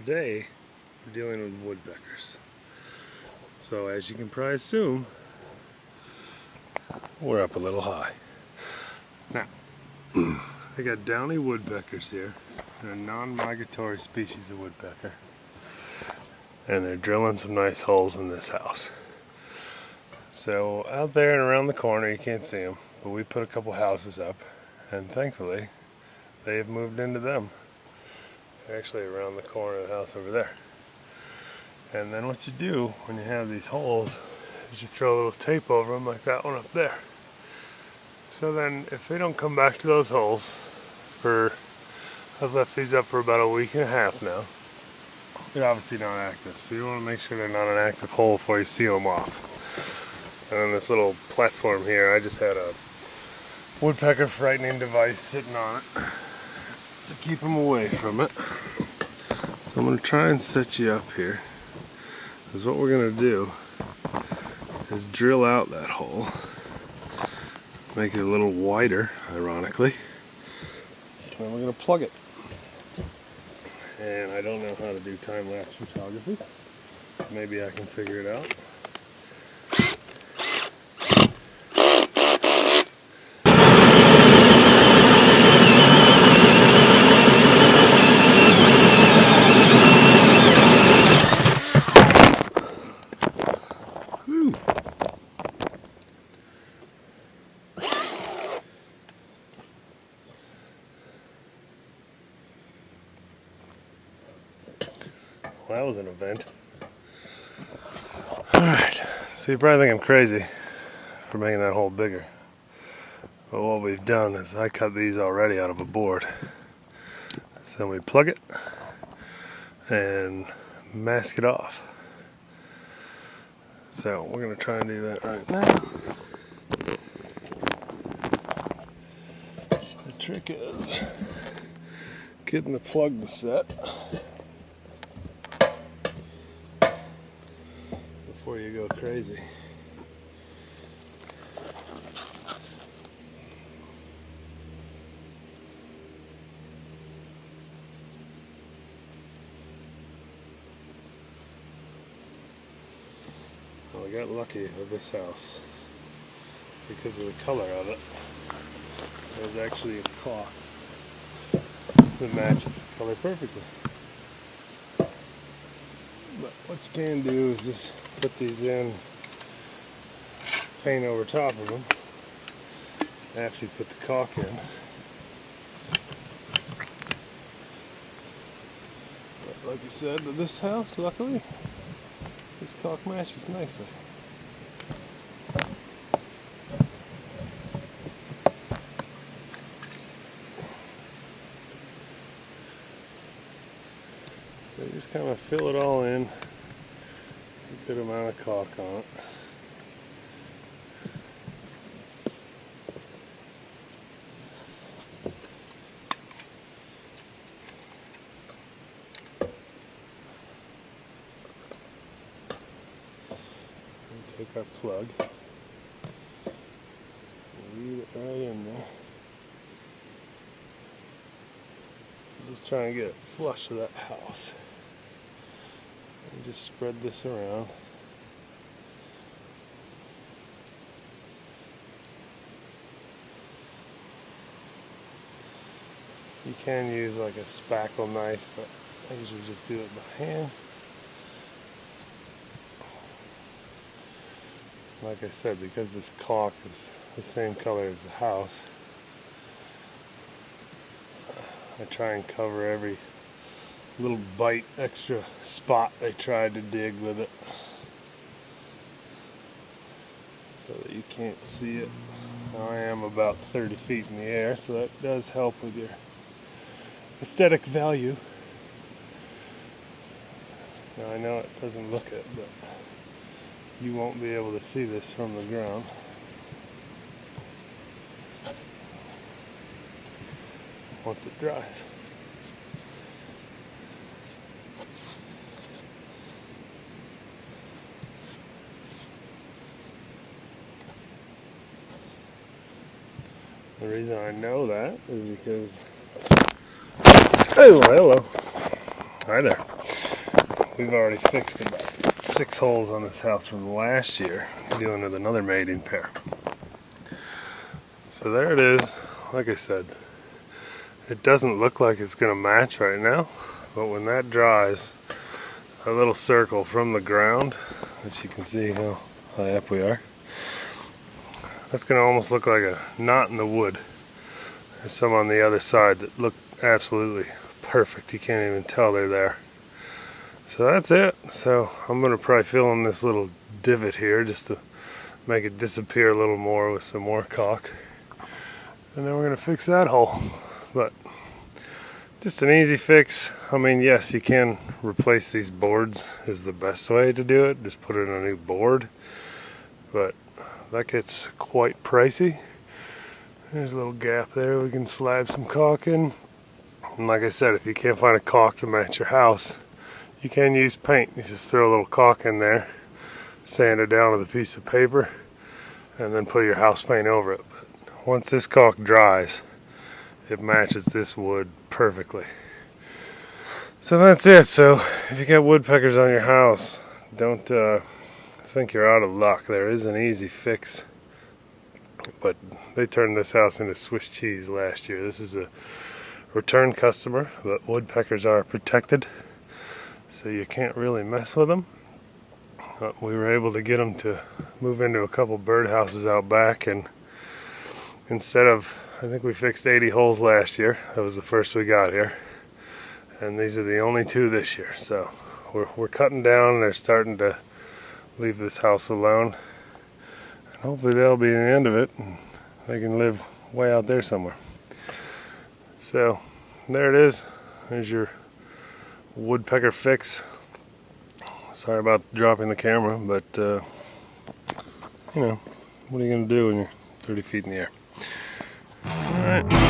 today we're dealing with woodpeckers. So as you can probably assume, we're up a little high. Now, I got downy woodpeckers here. They're a non-migratory species of woodpecker. And they're drilling some nice holes in this house. So out there and around the corner, you can't see them, but we put a couple houses up, and thankfully they have moved into them. They're actually around the corner of the house over there. And then what you do when you have these holes is you throw a little tape over them like that one up there. So then if they don't come back to those holes I've left these up for about a week and a half now. They're obviously not active, so you want to make sure they're not an active hole before you seal them off. And then this little platform here, I just had a woodpecker frightening device sitting on it to keep them away from it. So I'm going to try and set you up here, because what we're going to do is drill out that hole, make it a little wider, ironically, and then we're going to plug it. And I don't know how to do time-lapse photography. Maybe I can figure it out. Well, that was an event. Alright, so you probably think I'm crazy for making that hole bigger. But what we've done is I cut these already out of a board. So then we plug it and mask it off. So we're going to try and do that right now. The trick is getting the plug to set before you go crazy. Well, I got lucky with this house because of the color of it. There's actually a caulk that matches the color perfectly. But what you can do is just put these in, paint over top of them after you put the caulk in. But like I said, with this house, luckily, this caulk matches nicely. So you just kind of fill it all in, a good amount of caulk on it. And take our plug, lead it right in there. So just try and get it flush with that house. And just spread this around. You can use like a spackle knife, but I usually just do it by hand. Like I said, because this caulk is the same color as the house, I try and cover every little bite, extra spot they tried to dig with it, so that you can't see it. Now I am about 30 feet in the air, so that does help with your aesthetic value. Now I know it doesn't look it, but you won't be able to see this from the ground. Once it dries. The reason I know that is because, oh, hello. Hi there. we've already fixed about 6 holes on this house from last year, dealing with another mating pair. So there it is. Like I said, it doesn't look like it's going to match right now, but when that dries, a little circle from the ground, which you can see how high up we are, that's going to almost look like a knot in the wood. There's some on the other side that look absolutely perfect. You can't even tell they're there. So that's it. So I'm going to probably fill in this little divot here just to make it disappear a little more with some more caulk. And then we're going to fix that hole. But just an easy fix. I mean, yes, you can replace these boards is the best way to do it. Just put in a new board. But that gets quite pricey. There's a little gap there. We can slab some caulk in. And like I said, if you can't find a caulk to match your house, you can use paint. You just throw a little caulk in there, sand it down with a piece of paper, and then put your house paint over it. But once this caulk dries, it matches this wood perfectly. So that's it. So if you got woodpeckers on your house, don't think you're out of luck. There is an easy fix, but they turned this house into Swiss cheese last year. This is a return customer, but woodpeckers are protected, so you can't really mess with them. We were able to get them to move into a couple birdhouses out back, and instead of, I think we fixed 80 holes last year. That was the first we got here, and these are the only 2 this year. So we're cutting down, and they're starting to leave this house alone, and hopefully that'll be the end of it, and they can live way out there somewhere. So there it is. There's your woodpecker fix. Sorry about dropping the camera, but you know, what are you gonna do when you're 30 feet in the air? All right.